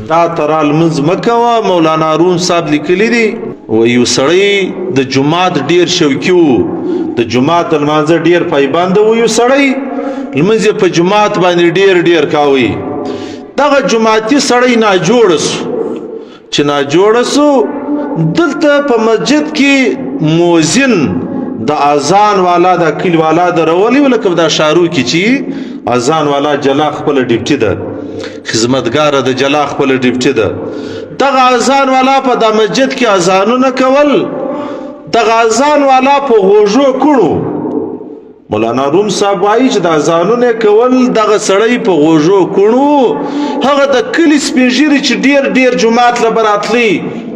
دا ترا لمنځ مه کوه. مولانا روم صاحب لیکلی دي و یو سړی د جومات ډیر شوقي و، د جومات د لمانځه ډیر پایبند و. یو سړی لمونځ یې په جومات باندې ډیر کاوه. دغه جوماتي سړی ناجوړه سو. چې ناجوړه سو دلته په مسجد کې مؤذن د اذان والا د کلی والا درولی ولکه دا شارو کې چې اذان والا جلا خپل ډیوټي ده، خدمتګار د جلا خپل ډیوټي ده. دغه اذان والا په د مسجد کې اذانونه کول، دغه اذان والا په غوږو کړو. مولانا روم صاحب وایي چې د اذانونه کول دغه سړی په غوږو کړو. هغه د کلی سپین ږیري چې ډیر جومات له براتلی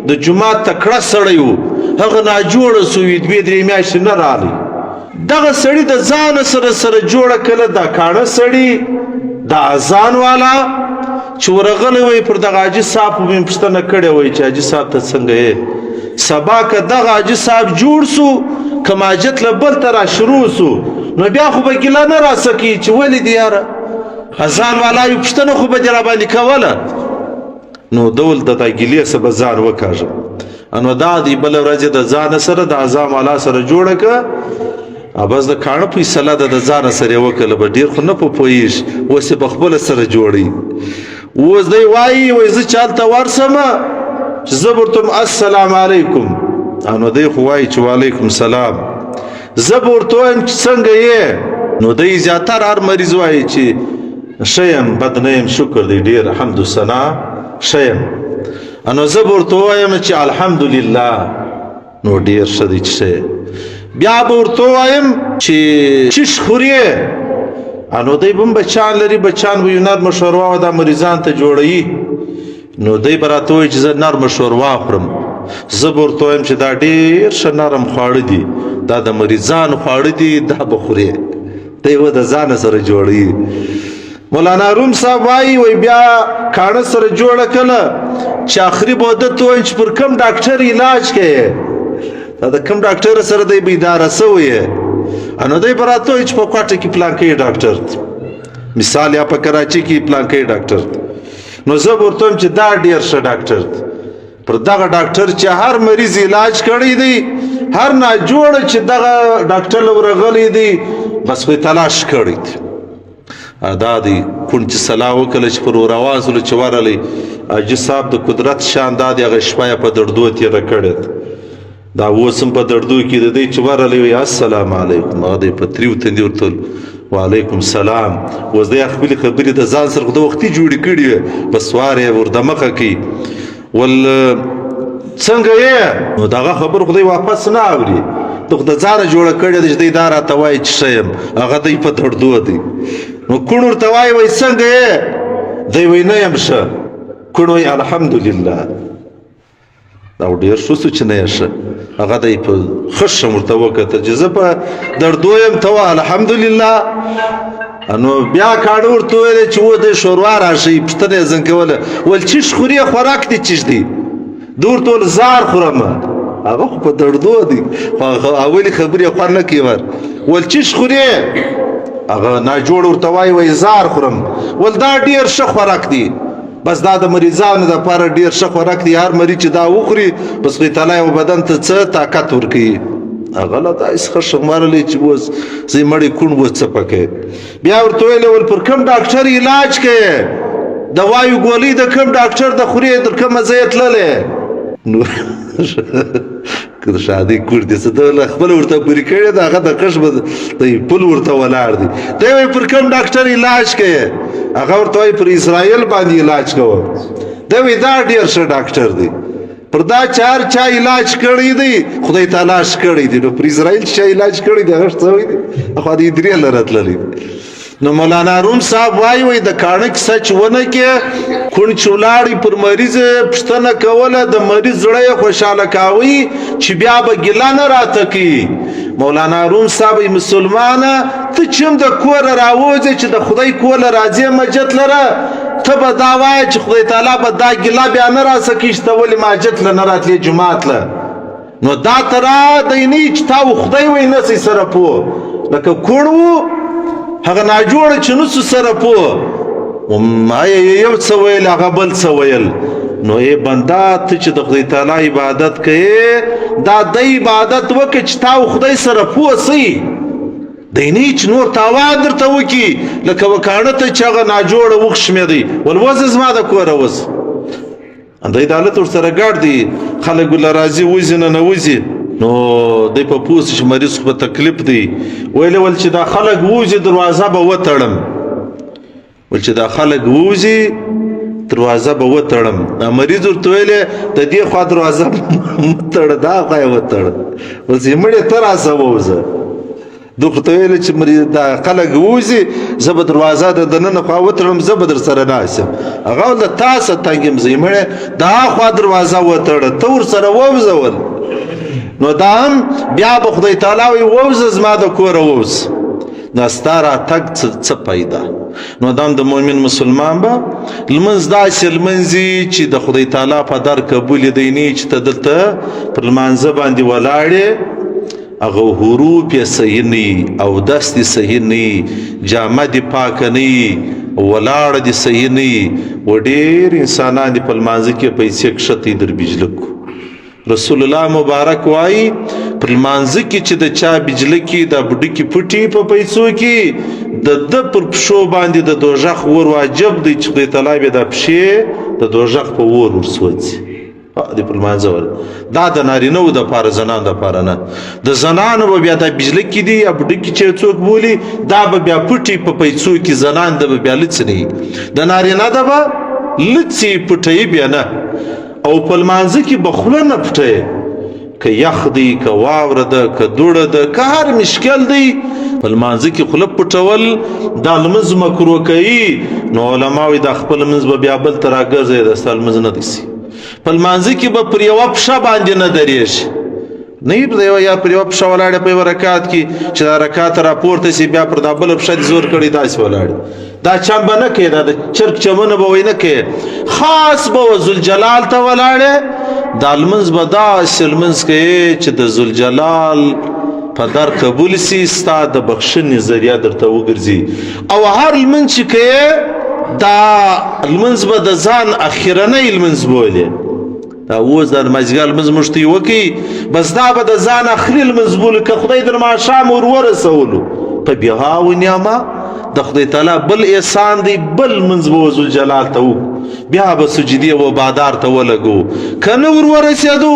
د جومات تکړه سړی و، هغه ناجوړه سو، دوې درې میاشتې نه راغلی. دغه سړي د ځان سره جوړه کله دا کاڼه سړي د اذان والا چې ورغلی وی پر دغه حاجي صاحب مې پوښتنه کړې وی چې حاجي صاحب ته څنګه یې؟ سبا که دغه حاجي صاحب جوړ سو که ماجت له بل ته را شروع سو نو بیا خو به ګیله نه راسکي چې ولې دې یاره اذان والا یو پوښتنه خو به دې راباندې کوله. نو دول د دا ګیلې څه به ځان وکاږم. نو دا دی بله ورځ د ځان سره د اذان والا سره جوړه که بس د کاڼه فیصله ده د ځان سره یې وکړله. به ډېر خو نه پوهېږي، اوس یې په خپله سره جوړوي. اوس دی وایي وایي زه چې هلته ورسمه چې زه به ورته السلام علیکم، نو دی خو وایي چې وعلیکم سلام. زه به ورته وایم چې څنګه یې؟ نو دی زیاتر هر مریض وایي چې ښه یم، بد نه یم، شکر دی ډېر، حمد و ثنا، ښه یم. نو زه به ورته وایم چې الحمدلله، نو ډېر ښه دی چې ښه. بیا به ورته وایم چې چیش خورې؟ نو دی به هم بچان لري، بچان به یو نرمه شوروا دا مریضان ته جوړوي. نو دی به راته وایي چې زه نرمه شوروا خورم. زه به ورته وایم چې دا ډېر ښه نرم خواړه دي، دا د مریضانو خواړه دي، دا به خورې. دی به د ځانه سره جوړوي. مولانا روم صاحب وایي بیا کاڼه سره جوړه کله چې آخري به ودته ووایم چې پر کوم ډاکټر علاج کوې؟ دا د کوم ډاکټر سره دی به اداره سوی یې؟ نو دی به راته وایي چې په کوټه کې پلانکی ډاکټر دی، مثال یا په کراچي کې پلانکی ډاکټر دی. نو زه به ورته وایم چې دا ډېر ښه ډاکټر دی. پر دغه ډاکټر چې هر مریض علاج کړی دی، هر ناجوړه چې دغه ډاکټر له ورغلی دی بس خو یې تلاش کړی دی. دا دی کونډ چې سلا وکړله چې پر ورواز ولو چې ورغلی حاجي صاحب د قدرت شان دا دی، هغه شپه یې په دردو تېره کړې ده. دا اوس هم په دردو کې د دی چې ورغلی وي السلام علیکم، هغه دی په تریو تندي ورته وعلیکم سلام. اوس دی خپلې خبرې د ځان سره خو د وختي جوړې کړي وې، بس وار یې وردمخه کوي. څنګه یې؟ نو دغه خبر خو دی واپس نه اوري، د خو د ځانه جوړه کړې ده چې دی دا راته وایي چې ښه یم، هغه دی په دردو دی. نو کوڼ ورته وایي وایي څنګه یې؟ دی وایي نه یم ښه. کوڼ وایي الحمدلله. دا ډېر ښه سو چې نه یې ښه. هغه دی په ښه شم ورته وکتل چې زه په دردو یم، ته وایه الحمدلله. نو بیا کاڼه ورته وویلې چې و دی شوروا راشئ. پوښتنه یې ځنې کوله ویل چیش خورې؟ خوراک دې چیش دی؟ ده ورته ویل زار خورمه. هغه خو په دردو دی، خو اولې خبرې یې خوند نه کوي. ویل چیش خورې؟ هغه ناجوړ ورته وایي وایي زار خورم. ول دا ډېر ښه خوراک دی، بس دا د مریضانو دپاره ډېر ښه خوراک دی، هر مریض چې دا وخوري بس خو تعالی یو بدن ته څه طاقت ورکوي. هغه له داسې ښه شمارلی چې اوس زه مړی کوڼ اوس څه پکې. بیا ورته ویلې ول پر کوم ډاکټر علاج کوې؟ د وایو ګولۍ د کوم ډاکټر د خورې؟ تر کومه ځایه تللی؟ نو که د شادۍ کور دې څه ته خپله ورته پورې کړې ده، هغه د قش به دی پل ورته ولاړ دی. دی وایي پر کوم ډاکټر علاج کوې؟ هغه ورته وایي پر اسرائیل باندې علاج کوم. دی وایي دا ډېر ښه ډاکټر دی، پر دا چې هر چا علاج کړی دی خدای تعالی ش کړی دی. نو پر اسرائیل چې علاج کړی دی هغه څه وایي دی؟ خو د ادرې لره تللی دی. نو مولانا روم صاحب وایي د کاڼه کیسه چې ونه کې کونډ چې ولاړی پر مریض پوښتنه کوله، د مریض زړه یې خوشحاله کاوه چې بیا به ګیله نه راته کوي. مولانا روم صاحب مسلمانه ته چې هم د کوره راوځې چې د خدای کوله راځې مجت لره، ته به دا وایه چې خدای تعالی به دا ګیله بیا نه راسکي چې ته ولې ماجت له نه راتلې جومات له. نو دا ته را دی نه چې تا و خدای وایي نسئ سره پوه، لکه کوڼ و هغه ناجوړه چې نسو سره پوه، یو څه ویل هغه بل څه ویل. نو ای بنده ته چې د خدای تعالی عبادت کوې دا د عبادت وکړه چې تا او خدای سره پوه سئ. دی نه چې نور تاوان درته وکړي لکه وکاڼه ته چې هغه ناجوړه وښمېدی ولوځه زما د کوره وځه. دی د حالت ورسره ګډ دی خلک له راځي وځي نه نوځي. نو دی په پوه سي چې مریض خو په تکلیف دی. ویلې ول چې دا خلک وځي دروازه به وتړم. ول چې دا خلک وځي دروازه به وتړم. مریض ورته ویلې د دې خوا دروازه مه تړه دا خوا یې وتړه. اوس یې مړې ته راسه ووځه. دوی خو ته ویلې چې دا خلک ووځي زه به دروازه د دننه خوا وتړم زه به در سره ناست یم. هغه له تاسه تنګ یم زه یې مړې دا خوا دروازه وتړه ته ورسره ووځول. نو دا هم بیا به خدای تعالی وایي ووځه زما د کوره ووځه. دا ستا راتګ څه پیدا. نو دا هم د مؤمن مسلمان به لمونځ داسې لمونځي چې د خدای تعالی په در قبول دی نه چې ته دلته پر لمانځه باندې ولاړې هغه حروف یې صحیح نه وي اودس دې صحیح نه وي جامه دې پاکه نه وي ولاړه دې صحیح نه وي. و ډېر انسانان دې په لمانځه کې پیسې کښتې در بجلک. رسول الله مبارک وایي پر لمانځه کې چې د چا بجله کې دا بډکې پټي په پیسو کې د ده پر پښو باندې د دوژخ اور واجب دی چې خدای تعالی به دا پښې د دوژخ په اور ورسوځي. د پر لمانځه دا د نارینهو دپاره زنانو دپاره نه. د زنانو به بیا دا بجله کې دي یا بډکې چې څوک بولي دا به بیا پټي په پیسو کې زنان ده به بیا لڅ نه وي. د نارینه ده به لڅې پټوي بیا نه. او په لمانځه کې به خوله نه پټوي که یخ دی که واوره ده که دوړه ده که هر مشکل دی په لمانځه کې خوله پټول دا لمونځ مکروه کوي. نو علما وایي دا خپل لمونځ به بیا بل ته راګرځوي دا ستا لمونځ نه دیسي. په لمانځه کې به پر یوه پښه باندې نه درېږي نه یا پر یوه پښه ولاړې په یوه رکعت کې چې دا رکعت راپورته سي بیا پر دا بله پښه دې زور کړي داسې ولاړې. دا چم به نه کوې دا د چرک چمونه به وایي نه کوې. خاص به ذوالجلال ته ولاړې دا لمونځ به داسې لمونځ کوې چې د ذوالجلال په در قبول سي ستا د بخښنې ذریعه درته وګرځي. او هر لمونځ چې کوې دا لمونځ به د ځان اخرنی لمونځ بولې. دا اوس دا د مازدیګر لمونځ موږ ته یې وکړي بس دا به د ځان اخري لمونځ بولو که خدای در ماښام ور ورسولو په بها و نعمه د خدای تعالی بل احسان دی بل لمونځ به ذوالجلال ته وکړو بیا به سجدې و بادار ته ولګو که نه ور ورسېدو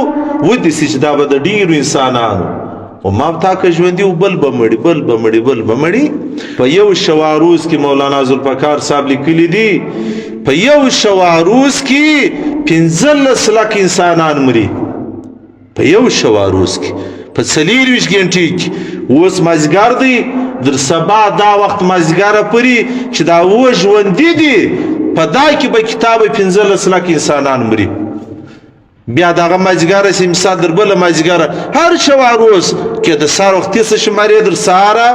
ودیسي چې دا به د ډېرو انسانانو و ما تا که ژوندي و بل به مړي بل به مړي بل به مړي. په یو شواروز کې مولانا ذوالفقار صاحب لیکلي دي په یو شواروز کې 15 لک انسانان مري. په یو شواروز کې په 24 غنټې کې اوس مازدیګر دی در سبا دا وخت مازدیګره پورې چې دا و ژوندي دي په دا کې به کتاب 15 لک انسانان مري. بیا دغه مازدیګره سي مثال در بله مازدیګره هر شواروز کې د سهار وختي څه شمارې در سهاره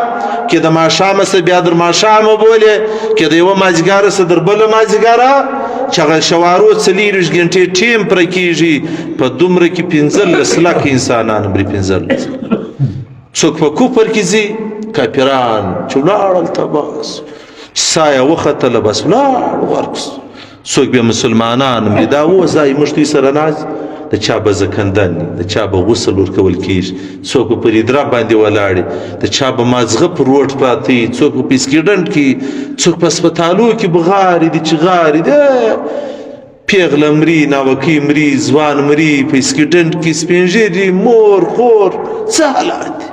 کې د ماښامه څه بیا در ماښامه بولې کې د یوه مازدیګره څه در بله مازدیګره چې هغه شواروز 24 غنټې ټیم پره کېږي په دومره کې 15 لک انسانان مري. 15 څوک په کفر کې ځي کافران چې ولاړل ته بس ساه یې وختله بس ولاړ ورکس. څوک بیا مسلمانان مري دا اوس دا موږ دوی سره ناست د چا به زکندن د چا به غسل ورکول کېږي څوک به پر ادرا باندې ولاړې د چا به مازغه پر روډ پراته وي څوک به په اسکیډنټ کې څوک په هسپتالو کې به غارې دي چې غارې دي پیغله مري ناوکۍ مري ځوان مري په اسکیډنټ کې سپین ږیري مور خور څه حالات دي.